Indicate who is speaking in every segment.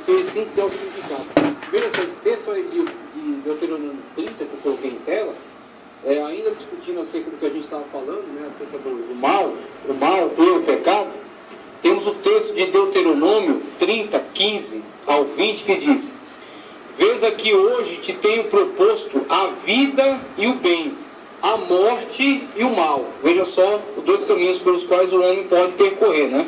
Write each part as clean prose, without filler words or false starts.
Speaker 1: seu essencial significado. Veja só, esse texto aí de Deuteronômio 30, que eu coloquei em tela, ainda discutindo acerca do que a gente estava falando, né, acerca do mal, e o pecado, temos o texto de Deuteronômio 30, 15 ao 20, que diz: Vês aqui hoje te tenho proposto a vida e o bem, a morte e o mal. Veja só os dois caminhos pelos quais o homem pode percorrer, né?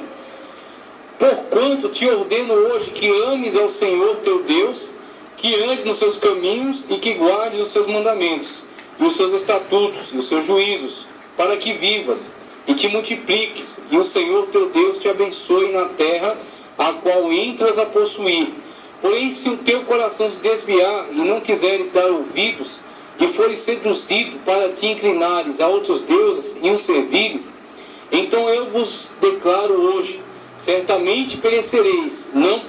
Speaker 1: Porquanto te ordeno hoje que ames ao Senhor teu Deus, que andes nos seus caminhos e que guardes os seus mandamentos, e os seus estatutos, e os seus juízos, para que vivas e te multipliques, e o Senhor teu Deus te abençoe na terra a qual entras a possuir. Porém, se o teu coração se desviar e não quiseres dar ouvidos, e fores seduzido para te inclinares a outros deuses e os servires, então eu vos declaro hoje: certamente perecereis, não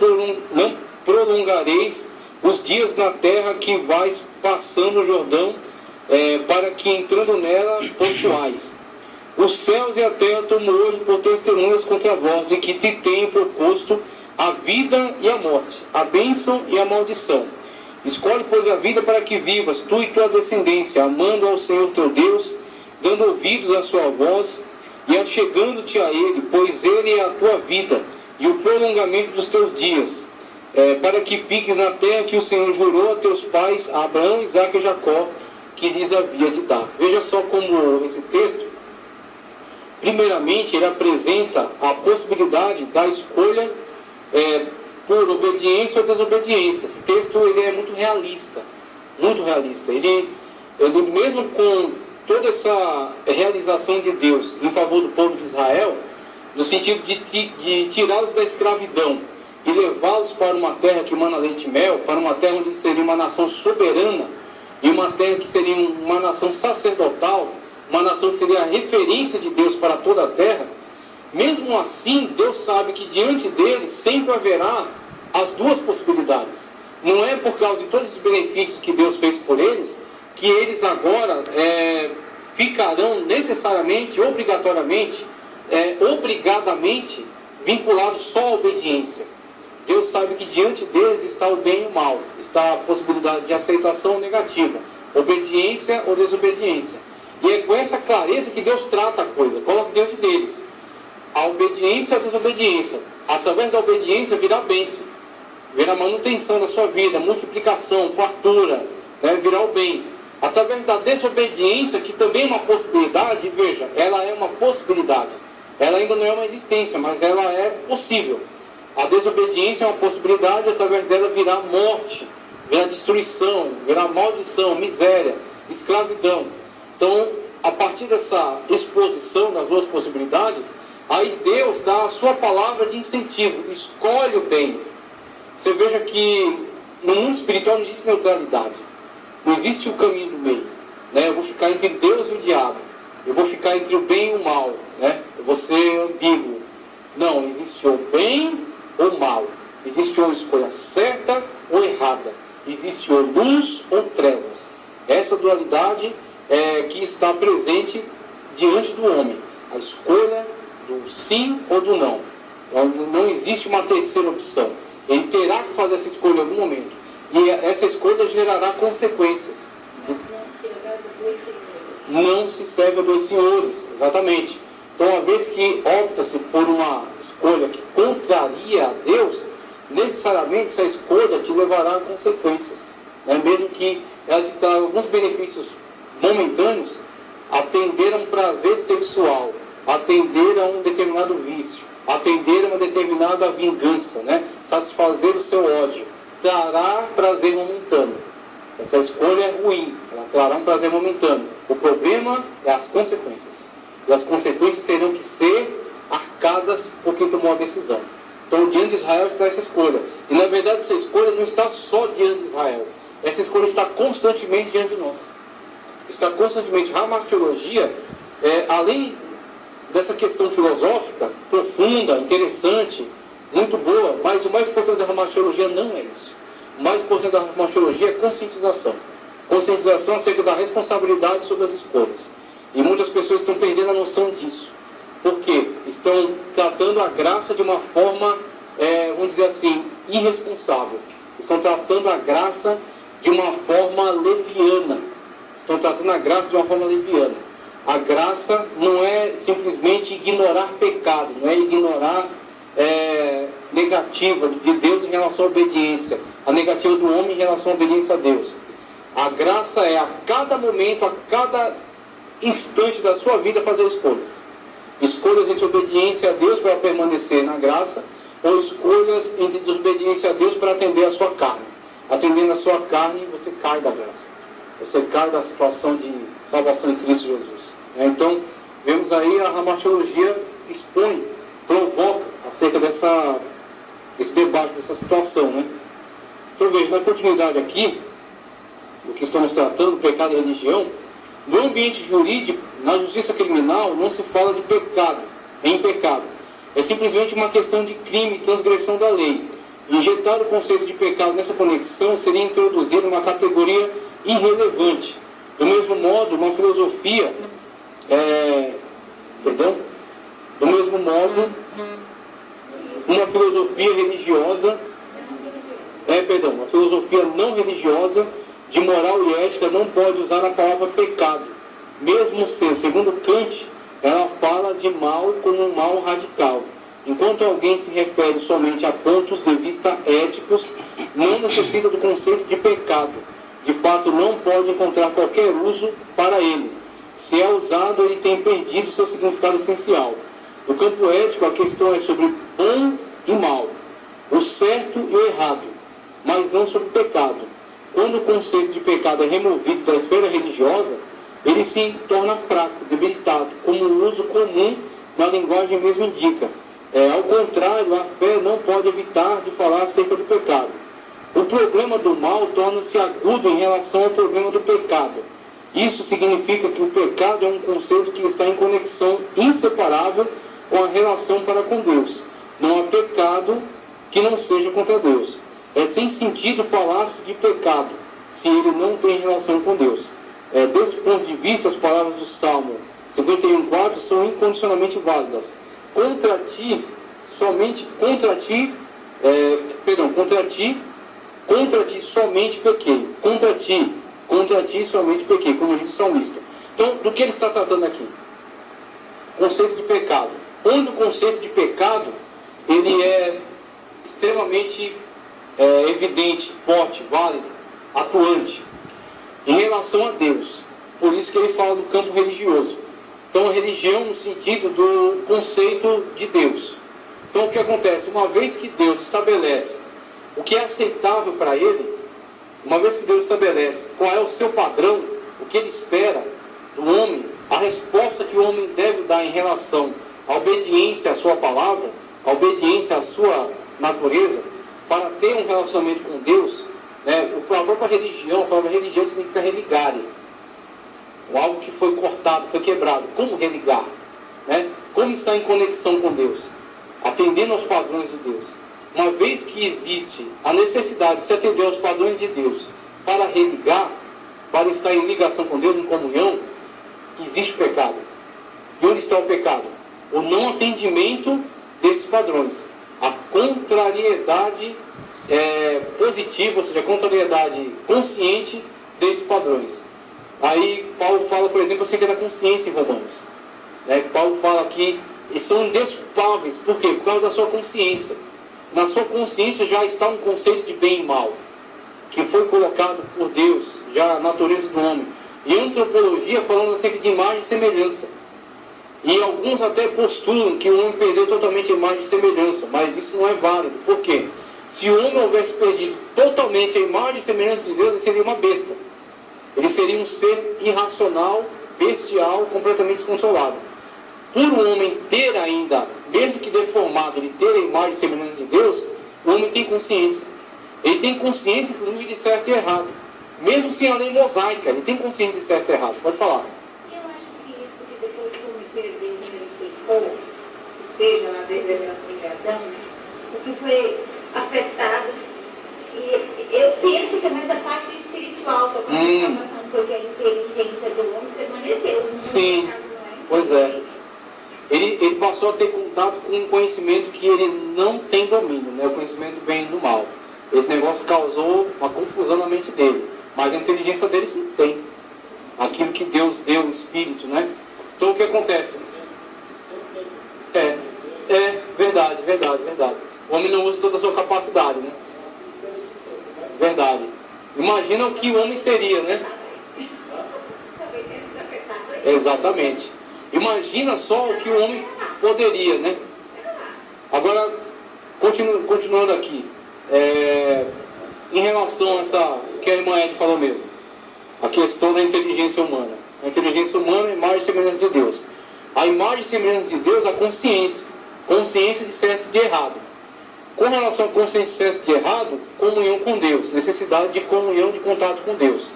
Speaker 1: prolongareis os dias na terra que vais passando o Jordão, para que entrando nela possuais. Os céus e a terra tomo hoje por testemunhas contra vós, de que te tenho proposto a vida e a morte, a bênção e a maldição. Escolhe, pois, a vida para que vivas, tu e tua descendência, amando ao Senhor teu Deus, dando ouvidos à sua voz, e achegando-te a Ele, pois Ele é a tua vida e o prolongamento dos teus dias, para que fiques na terra que o Senhor jurou a teus pais, a Abraão, Isaque e Jacó, que lhes havia de dar. Veja só como esse texto, primeiramente, ele apresenta a possibilidade da escolha por obediência ou desobediência. Esse texto ele é muito realista, muito realista. Ele mesmo com toda essa realização de Deus em favor do povo de Israel, no sentido de tirá-los da escravidão e levá-los para uma terra que mana leite e mel, para uma terra onde seria uma nação soberana, e uma terra que seria uma nação sacerdotal, uma nação que seria a referência de Deus para toda a terra. Mesmo assim, Deus sabe que diante deles sempre haverá as duas possibilidades. Não é por causa de todos os benefícios que Deus fez por eles, que eles agora ficarão necessariamente, obrigatoriamente, obrigadamente vinculados só à obediência. Deus sabe que diante deles está o bem e o mal, está a possibilidade de aceitação ou negativa, obediência ou desobediência. E é com essa clareza que Deus trata a coisa, coloca diante deles a obediência e a desobediência. Através da obediência virá bênção, virá manutenção da sua vida, multiplicação, fartura, virá o bem. Através da desobediência, que também é uma possibilidade, veja, ela é uma possibilidade, ela ainda não é uma existência, mas ela é possível. A desobediência é uma possibilidade, através dela virá morte, virá destruição, virá maldição, miséria, escravidão. Então, a partir dessa exposição das duas possibilidades, aí Deus dá a sua palavra de incentivo, escolhe o bem. Você veja que no mundo espiritual não existe neutralidade, não existe o caminho do meio. Eu vou ficar entre Deus e o diabo, eu vou ficar entre o bem e o mal, eu vou ser ambíguo. Não, existe ou bem ou mal, existe ou escolha certa ou errada, existe ou luz ou trevas. Essa dualidade que está presente diante do homem, a escolha do sim ou do não. Não existe uma terceira opção, ele terá que fazer essa escolha em algum momento, e essa escolha gerará consequências. Não se serve a dois senhores, exatamente. Então, uma vez que opta-se por uma escolha que contraria a Deus, necessariamente essa escolha te levará a consequências, mesmo que ela te traga alguns benefícios momentâneos, atender a um prazer sexual, atender a um determinado vício, atender a uma determinada vingança, satisfazer o seu ódio, trará prazer momentâneo. Essa escolha é ruim, ela trará um prazer momentâneo. O problema é as consequências, e as consequências terão que ser arcadas por quem tomou a decisão. Então, diante de Israel está essa escolha, e na verdade essa escolha não está só diante de Israel, essa escolha está constantemente diante de nós. Está constantemente. A martirologia, além dessa questão filosófica, profunda, interessante, muito boa, mas o mais importante da martirologia não é isso. O mais importante da martirologia é conscientização. Conscientização acerca da responsabilidade sobre as escolhas. E muitas pessoas estão perdendo a noção disso. Por quê? Estão tratando a graça de uma forma vamos dizer assim, irresponsável. Estão tratando a graça de uma forma leviana. Estão tratando a graça de uma forma leviana. A graça não é simplesmente ignorar pecado, não é ignorar negativa de Deus em relação à obediência, a negativa do homem em relação à obediência a Deus. A graça é a cada momento, a cada instante da sua vida fazer escolhas. Escolhas entre obediência a Deus para permanecer na graça, ou escolhas entre desobediência a Deus para atender a sua carne. Atendendo a sua carne, você cai da graça. Você cai da situação de salvação em Cristo Jesus. Então, vemos aí a martirologia expõe, provoca acerca desse debate, dessa situação. Né? Então, veja, na continuidade aqui, do que estamos tratando, pecado e religião, no ambiente jurídico, na justiça criminal, não se fala de pecado, em pecado. É simplesmente uma questão de crime e transgressão da lei. Injetar o conceito de pecado nessa conexão seria introduzir uma categoria irrelevante. Do mesmo modo, uma filosofia, do mesmo modo, uma filosofia religiosa, uma filosofia não religiosa de moral e ética não pode usar a palavra pecado, mesmo se, segundo Kant, ela fala de mal como um mal radical. Enquanto alguém se refere somente a pontos de vista éticos, não necessita do conceito de pecado. De fato, não pode encontrar qualquer uso para ele. Se é usado, ele tem perdido seu significado essencial. No campo ético, a questão é sobre bom e mal, o certo e o errado, mas não sobre pecado. Quando o conceito de pecado é removido da esfera religiosa, ele se torna fraco, debilitado, como o uso comum na linguagem mesmo indica. Ao contrário, a fé não pode evitar de falar acerca do pecado. O problema do mal torna-se agudo em relação ao problema do pecado. Isso significa que o pecado é um conceito que está em conexão inseparável com a relação para com Deus. Não há pecado que não seja contra Deus. É sem sentido falar-se de pecado se ele não tem relação com Deus. Desse ponto de vista, as palavras do Salmo 51:4 são incondicionalmente válidas. Contra ti somente pequei. Contra ti somente pequei, como diz o salmista. Então, do que ele está tratando aqui? Conceito de pecado. Onde o conceito de pecado, ele é extremamente evidente, forte, válido, atuante, em relação a Deus. Por isso que ele fala do campo religioso. Então, a religião no sentido do conceito de Deus. Então, o que acontece? Uma vez que Deus estabelece o que é aceitável para ele, uma vez que Deus estabelece qual é o seu padrão, o que ele espera do homem, a resposta que o homem deve dar em relação à obediência à sua palavra, à obediência à sua natureza, para ter um relacionamento com Deus, a própria religião, a palavra religião significa religare. Algo que foi cortado, foi quebrado. Como religar? Como estar em conexão com Deus? Atendendo aos padrões de Deus. Uma vez que existe a necessidade de se atender aos padrões de Deus para religar, para estar em ligação com Deus, em comunhão, existe o pecado. E onde está o pecado? O não atendimento desses padrões. A contrariedade positiva, ou seja, a contrariedade consciente desses padrões. Aí Paulo fala, por exemplo, acerca da consciência em Romanos. Paulo fala que eles são indesculpáveis. Por quê? Por causa da sua consciência. Na sua consciência já está um conceito de bem e mal, que foi colocado por Deus, já a natureza do homem. E a antropologia falando acerca de imagem e semelhança. E alguns até postulam que o homem perdeu totalmente a imagem e semelhança, mas isso não é válido. Por quê? Se o homem houvesse perdido totalmente a imagem e semelhança de Deus, ele seria uma besta. Ele seria um ser irracional, bestial, completamente descontrolado. Por o homem ter ainda, mesmo que deformado, ele ter a imagem e semelhança de Deus, o homem tem consciência. Ele tem consciência, inclusive, de certo e errado. Mesmo sem a lei mosaica, ele tem consciência de certo e errado. Pode falar.
Speaker 2: Eu acho que isso que depois que o homem perdeu, ele pecou, seja na determinação de Adão, o que foi afetado, e eu penso que é mais a parte espiritual da transformação, porque a inteligência do homem permaneceu.
Speaker 1: Sim, pois é. Ele passou a ter contato com um conhecimento que ele não tem domínio, né? O conhecimento do bem e do mal. Esse negócio causou uma confusão na mente dele, mas a inteligência dele sim tem. Aquilo que Deus deu, o Espírito, né? Então o que acontece? Verdade. O homem não usa toda a sua capacidade, né? Verdade. Imagina o que o homem seria, né? Exatamente. Imagina só o que o homem poderia, né? Agora, continuando aqui, em relação a essa que a irmã Ed falou mesmo, a questão da inteligência humana. A inteligência humana é a imagem e semelhança de Deus. A imagem e semelhança de Deus é a consciência de certo e de errado. Com relação à consciência de certo e de errado, comunhão com Deus, necessidade de comunhão, de contato com Deus.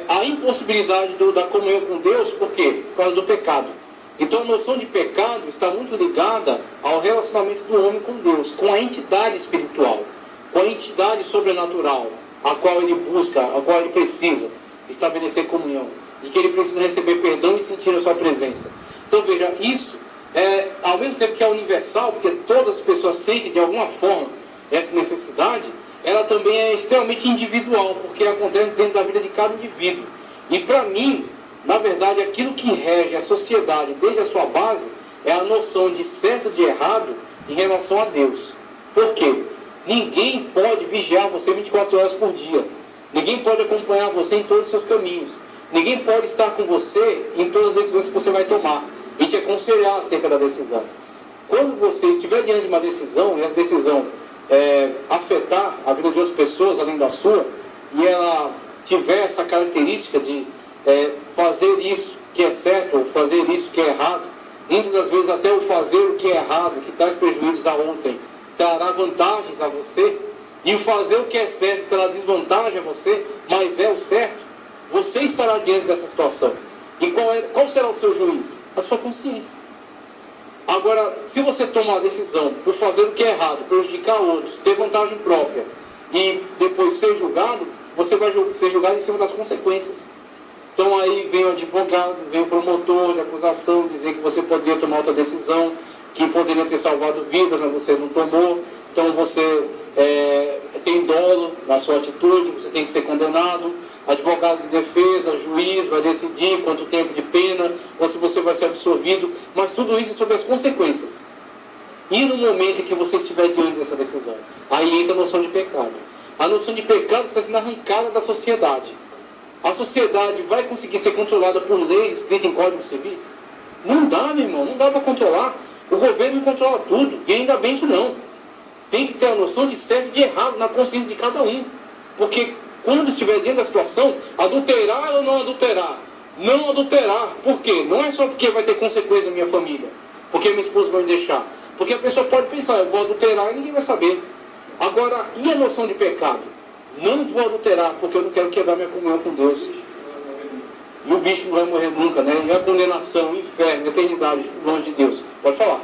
Speaker 1: A impossibilidade da comunhão com Deus, por quê? Por causa do pecado. Então a noção de pecado está muito ligada ao relacionamento do homem com Deus, com a entidade espiritual, com a entidade sobrenatural, a qual ele busca, a qual ele precisa estabelecer comunhão, e que ele precisa receber perdão e sentir a sua presença. Então veja, isso ao mesmo tempo que é universal, porque todas as pessoas sentem de alguma forma essa necessidade, ela também é extremamente individual, porque acontece dentro da vida de cada indivíduo. E para mim, na verdade, aquilo que rege a sociedade desde a sua base é a noção de certo e de errado em relação a Deus. Por quê? Ninguém pode vigiar você 24 horas por dia. Ninguém pode acompanhar você em todos os seus caminhos. Ninguém pode estar com você em todas as decisões que você vai tomar e te aconselhar acerca da decisão. Quando você estiver diante de uma decisão, e a decisão afetar a vida de outras pessoas além da sua, e ela tiver essa característica de fazer isso que é certo, ou fazer isso que é errado, muitas das vezes até o fazer o que é errado, que traz prejuízos a outrem, trará vantagens a você, e o fazer o que é certo trará desvantagem a você, mas é o certo, você estará diante dessa situação. E qual será o seu juiz? A sua consciência. Agora, se você tomar a decisão por fazer o que é errado, prejudicar outros, ter vantagem própria, e depois ser julgado, você vai ser julgado em cima das consequências. Então aí vem o advogado, vem o promotor de acusação, dizer que você poderia tomar outra decisão, que poderia ter salvado vidas, mas você não tomou. Então você tem dolo na sua atitude, você tem que ser condenado. Advogado de defesa, juiz vai decidir quanto tempo de pena, ou se você vai ser absolvido, mas tudo isso é sobre as consequências. E no momento em que você estiver diante dessa decisão, aí entra a noção de pecado. A noção de pecado está sendo arrancada da sociedade. A sociedade vai conseguir ser controlada por leis escritas em código civis? Não dá, meu irmão, não dá para controlar. O governo controla tudo, e ainda bem que não. Tem que ter a noção de certo e de errado na consciência de cada um. Porque quando estiver diante da situação, adulterar ou não adulterar? Não adulterar. Por quê? Não é só porque vai ter consequência na minha família, porque minha esposa vai me deixar. Porque a pessoa pode pensar, eu vou adulterar e ninguém vai saber. Agora, e a noção de pecado? Não vou adulterar, porque eu não quero quebrar minha comunhão com Deus. E o bicho não vai morrer nunca, né? E a condenação, o inferno, a eternidade longe de Deus. Pode falar.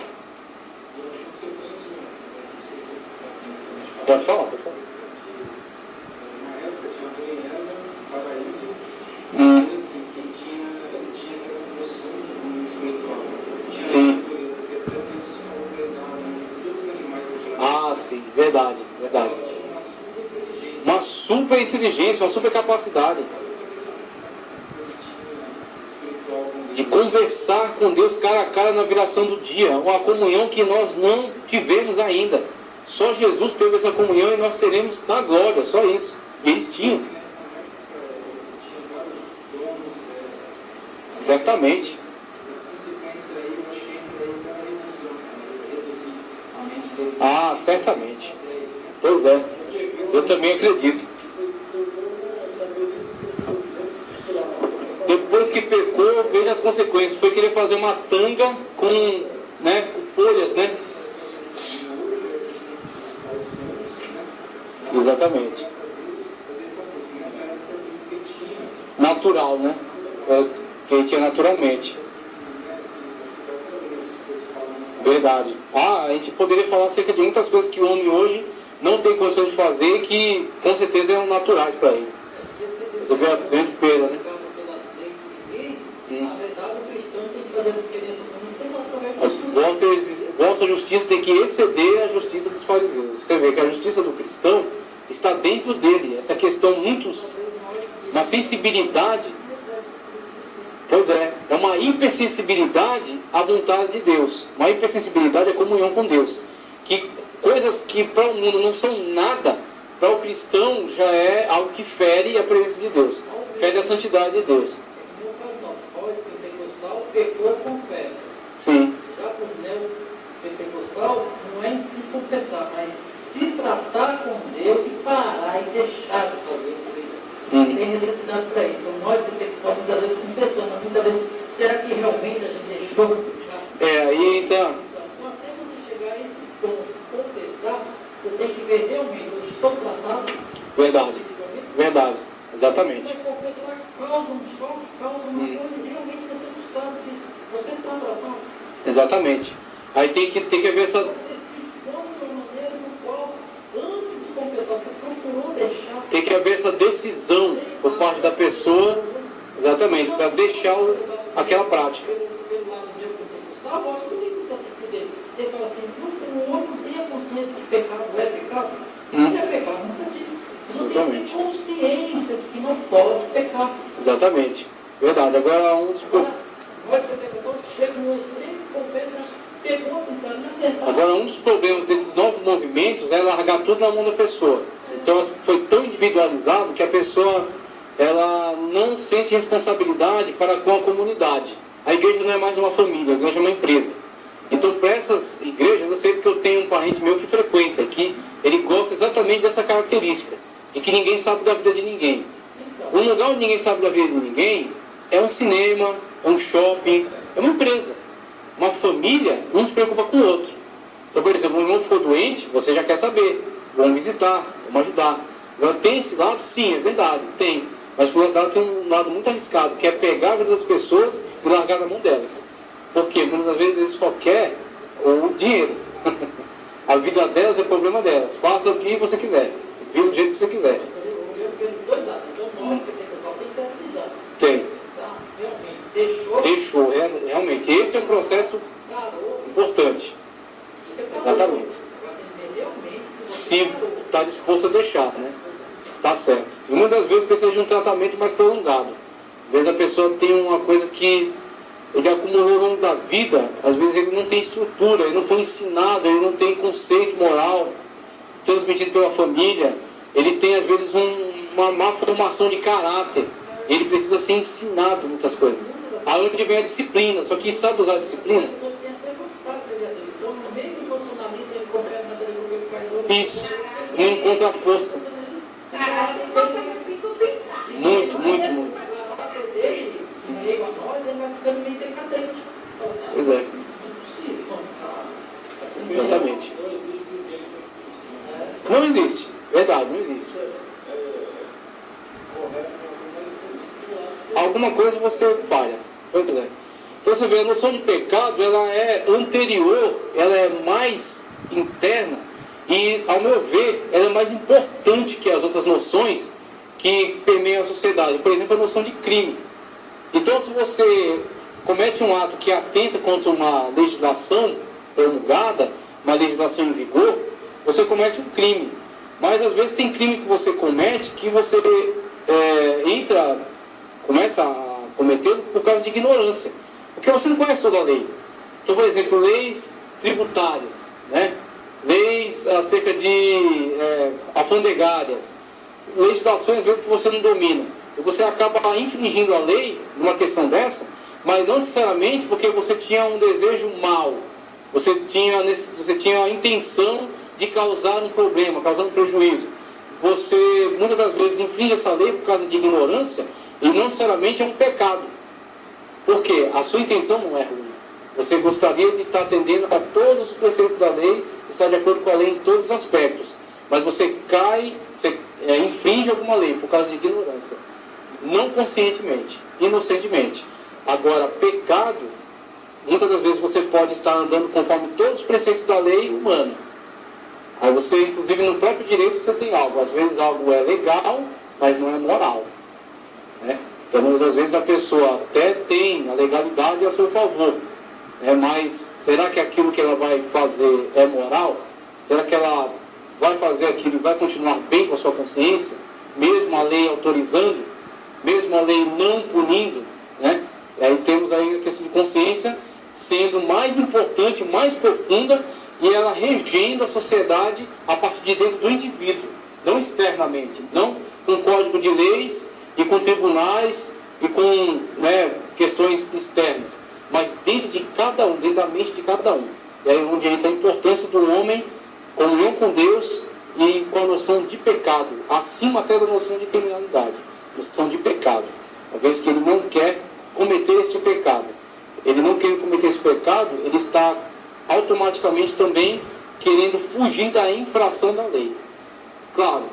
Speaker 1: Pode falar, pode falar. Sim. Ah, sim, verdade. Uma super inteligência, uma super capacidade de conversar com Deus cara a cara na viração do dia, uma comunhão que nós não tivemos ainda. Só Jesus teve essa comunhão e nós teremos na glória, só isso. E eles tinham. Certamente. Ah, certamente. Pois é. Eu também acredito. Depois que pecou, veja as consequências. Foi querer fazer uma tanga com folhas, né? Exatamente. Natural, né? Que ele tinha naturalmente. Verdade. A gente poderia falar acerca de muitas coisas que o homem hoje não tem condição de fazer, que com certeza eram naturais para ele. Você vê a grande perda, né?
Speaker 3: Na verdade, o cristão tem que fazer a diferença muito através dos
Speaker 1: Vossa justiça tem que exceder a justiça dos fariseus. Você vê que a justiça do cristão está dentro dele. Essa questão muito... Uma sensibilidade... Pois é uma hipersensibilidade à vontade de Deus. Uma hipersensibilidade à comunhão com Deus. Que coisas que para o mundo não são nada, para o cristão já é algo que fere a presença de Deus. Fere a santidade de Deus.
Speaker 3: No caso nós, pentecostal, pecou, confessa.
Speaker 1: Sim.
Speaker 3: Já para o pentecostal, não é em se confessar, mas se tratar com Deus e parar e deixar de fazer isso. Tem necessidade para isso. Então nós, pentecostal, muitas vezes confessamos, mas muitas vezes, será que realmente a gente deixou?
Speaker 1: Aí então...
Speaker 3: Então, até você chegar a esse ponto, confessar, você tem que ver realmente, eu estou tratado.
Speaker 1: Verdade. Exatamente.
Speaker 3: Mas confessar causa um choque, causa uma coisa, e realmente você não sabe se você está tratado.
Speaker 1: Exatamente. Aí tem que haver essa...
Speaker 3: Você se expõe de uma maneira no qual, antes de confessar, você procurou deixar.
Speaker 1: Tem que haver essa decisão por parte da pessoa, exatamente, para deixar aquela prática.
Speaker 3: Pelo lado meu pentecostal, eu acho bonito essa atitude dele. Ele fala assim, o outro tem a consciência que pecado é pecado. Se é pecado, não pode. Mas eu tenho que ter consciência de que não pode pecar.
Speaker 1: Exatamente. Verdade. Agora,
Speaker 3: nós pentecostais chegamos no extremo e confessa, pegou assim, para mim, na verdade.
Speaker 1: Agora, um dos problemas desses novos movimentos é largar tudo na mão da pessoa. Então, foi tão individualizado que a pessoa ela não sente responsabilidade para com a comunidade. A igreja não é mais uma família, a igreja é uma empresa. Então, para essas igrejas, eu sei porque eu tenho um parente meu que frequenta, que ele gosta exatamente dessa característica, de que ninguém sabe da vida de ninguém. Um lugar onde ninguém sabe da vida de ninguém é um cinema, é um shopping, é uma empresa. Uma família não se preocupa com o outro. Então, por exemplo, um irmão for doente, você já quer saber. Vamos visitar, vamos ajudar. Agora, tem esse lado? Sim, é verdade, tem. Mas por outro lado tem um lado muito arriscado, que é pegar a vida das pessoas e largar na mão delas. Porque muitas vezes eles só querem o dinheiro. A vida delas é problema delas. Faça o que você quiser. Viva do jeito que você quiser.
Speaker 3: Eu vejo dois lados. Então nós, pentecostal, tem que ter essa visão.
Speaker 1: Tem.
Speaker 3: Realmente.
Speaker 1: Deixou, realmente. Esse é um processo importante. Exatamente. Se está disposto a deixar, né? Tá certo. E muitas das vezes precisa de um tratamento mais prolongado. Às vezes a pessoa tem uma coisa que ele acumulou ao longo da vida, às vezes ele não tem estrutura, ele não foi ensinado, ele não tem conceito moral transmitido pela família, ele tem às vezes uma má formação de caráter, ele precisa ser ensinado muitas coisas. Aí onde vem a disciplina, só que sabe usar a disciplina? Isso, não encontra a força. Muito. Pois é. Exatamente. Não existe. Verdade, não existe. Alguma coisa você falha. Pois é. Então você vê, a noção de pecado, ela é anterior, ela é mais interna e, ao meu ver, ela é mais importante que as outras noções que permeiam a sociedade. Por exemplo, a noção de crime. Então, se você comete um ato que atenta contra uma legislação promulgada, uma legislação em vigor, você comete um crime. Mas, às vezes, tem crime que você comete que você começa a cometer por causa de ignorância. Porque você não conhece toda a lei. Então, por exemplo, leis tributárias, né? Leis acerca de alfandegárias, legislações, às vezes, que você não domina. E você acaba infringindo a lei numa questão dessa, mas não necessariamente porque você tinha um desejo mau. Você tinha a intenção de causar um problema, causar um prejuízo. Você, muitas das vezes, infringe essa lei por causa de ignorância e não necessariamente é um pecado. Por quê? A sua intenção não é ruim. Você gostaria de estar atendendo a todos os preceitos da lei, estar de acordo com a lei em todos os aspectos. Mas você infringe alguma lei por causa de ignorância. Não conscientemente, inocentemente. Agora, pecado, muitas das vezes você pode estar andando conforme todos os preceitos da lei humana. Aí você, inclusive no próprio direito, você tem algo. Às vezes algo é legal, mas não é moral. Né? Então, muitas das vezes a pessoa até tem a legalidade a seu favor. Mas Será que aquilo que ela vai fazer é moral? Será que ela vai fazer aquilo e vai continuar bem com a sua consciência? Mesmo a lei autorizando, mesmo a lei não punindo, né? E aí temos aí a questão de consciência sendo mais importante, mais profunda, e ela regendo a sociedade a partir de dentro do indivíduo, não externamente, não com código de leis e com tribunais e com, né, questões externas, mas dentro de cada um, dentro da mente de cada um. E aí onde entra a importância do homem, comunhão com Deus e com a noção de pecado, acima até da noção de criminalidade, noção de pecado, uma vez que ele não quer cometer este pecado. Ele não querendo cometer esse pecado, ele está automaticamente também querendo fugir da infração da lei. Claro,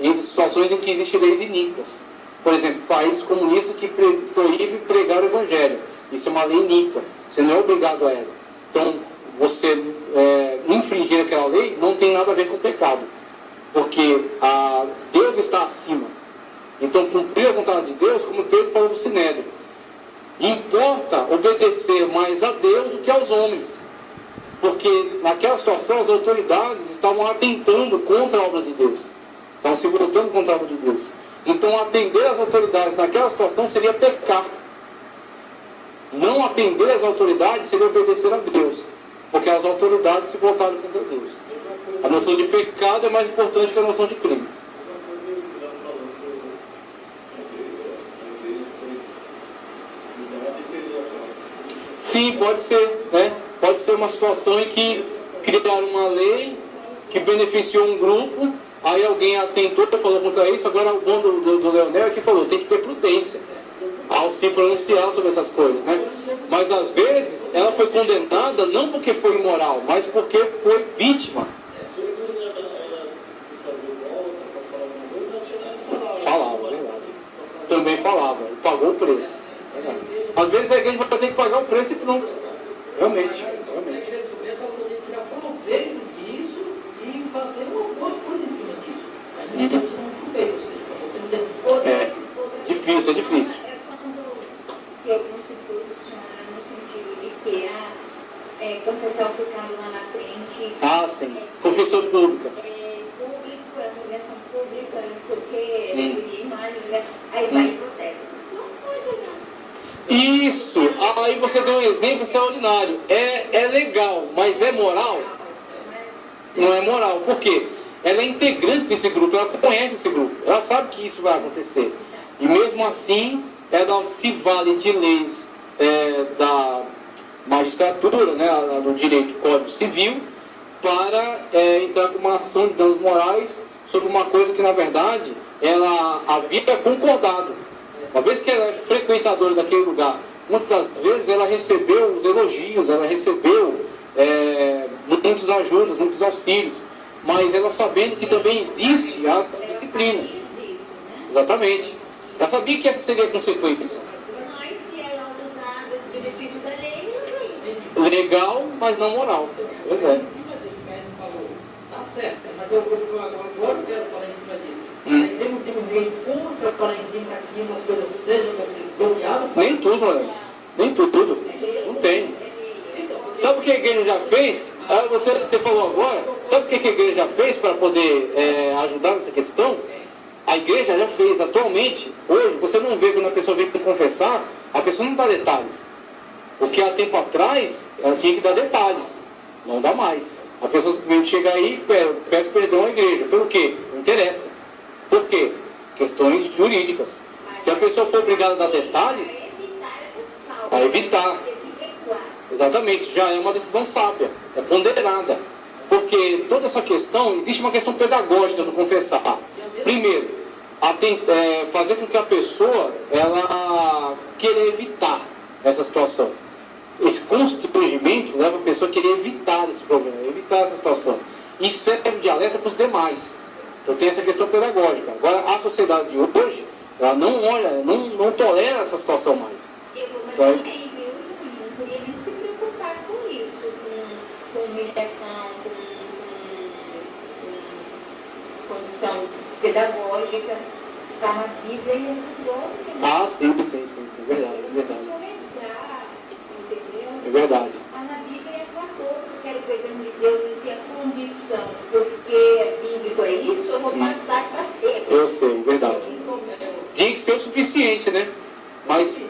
Speaker 1: em situações em que existem leis iníquas. Por exemplo, países comunistas que proíbem pregar o evangelho. Isso é uma lei iníqua. Você não é obrigado a ela. Então, você infringir aquela lei não tem nada a ver com o pecado. Porque Deus está acima. Então, cumprir a vontade de Deus, como Pedro falou no Sinédrio. Importa obedecer mais a Deus do que aos homens. Porque naquela situação as autoridades estavam atentando contra a obra de Deus. Estavam se voltando contra a obra de Deus. Então atender às autoridades naquela situação seria pecar. Não atender às autoridades seria obedecer a Deus. Porque as autoridades se voltaram contra Deus. A noção de pecado é mais importante que a noção de crime. Sim, pode ser, né? Pode ser uma situação em que criaram uma lei que beneficiou um grupo, aí alguém atentou, falou contra isso. Agora o bom do Leonel é que falou, tem que ter prudência ao se pronunciar sobre essas coisas, né? Mas às vezes ela foi condenada não porque foi imoral, mas porque foi vítima. Falava, verdade. Também falava, e pagou o preço. Verdade. Às vezes a igreja vai ter que pagar o preço e pronto. Realmente.
Speaker 3: A igreja está podendo tirar proveito disso e fazer uma boa coisa em cima disso. Aí não está tirando proveito.
Speaker 1: É difícil.
Speaker 2: É quando eu se posiciona no sentido de que quando o pessoal ficar lá na frente.
Speaker 1: Sim. Confissão pública.
Speaker 2: Público, humilhação pública, não sei o quê, imagem, aí vai e protesta.
Speaker 1: Isso, aí você deu um exemplo extraordinário. É legal, mas é moral? Não é moral, por quê? Ela é integrante desse grupo, ela conhece esse grupo, ela sabe que isso vai acontecer. E mesmo assim, ela se vale de leis da magistratura, né, do direito do Código Civil, para entrar com uma ação de danos morais sobre uma coisa que, na verdade, ela havia concordado. Uma vez que ela é frequentadora daquele lugar, muitas vezes ela recebeu os elogios, ela recebeu muitas ajudas, muitos auxílios, mas ela sabendo que também existe as disciplinas. Exatamente. Ela sabia que essa seria a consequência.
Speaker 2: Mas se ela usar o benefício da lei,
Speaker 1: legal, mas não moral. Pois é.
Speaker 3: Em cima disso que a gente falou, tá certo, mas agora eu quero falar em cima disso. Aí tem um meio contra falar em cima para que essas coisas sejam bloqueadas?
Speaker 1: Nem tudo, olha. Nem tudo. Não tem. Sabe o que a igreja já fez? Você falou agora, sabe o que a igreja já fez para poder ajudar nessa questão? A igreja já fez atualmente, hoje, você não vê quando a pessoa vem para confessar, a pessoa não dá detalhes. O que há tempo atrás, ela tinha que dar detalhes. Não dá mais. A pessoa simplesmente chega aí e peço perdão à igreja. Pelo quê? Não interessa. Por quê? Questões jurídicas. Se a pessoa for obrigada a dar detalhes, para evitar. Exatamente, já é uma decisão sábia, é ponderada. Porque toda essa questão, existe uma questão pedagógica do confessar. Primeiro, fazer com que a pessoa ela queira evitar essa situação. Esse constrangimento leva a pessoa a querer evitar esse problema, evitar essa situação. E serve de alerta para os demais. Então tem essa questão pedagógica. Agora, a sociedade de hoje, ela não olha, não tolera essa situação mais.
Speaker 2: Mas também, viu, não podia nem se preocupar com isso, com humilhação, com condição pedagógica. Está na Bíblia e ajudou.
Speaker 1: Sim, verdade. É verdade.
Speaker 2: Entendeu?
Speaker 1: É verdade.
Speaker 2: Está na Bíblia pregando de Deus assim, a condição, porque bíblico é isso, eu vou passar para ser.
Speaker 1: Eu sei, verdade. Tinha que ser o suficiente, né? Mas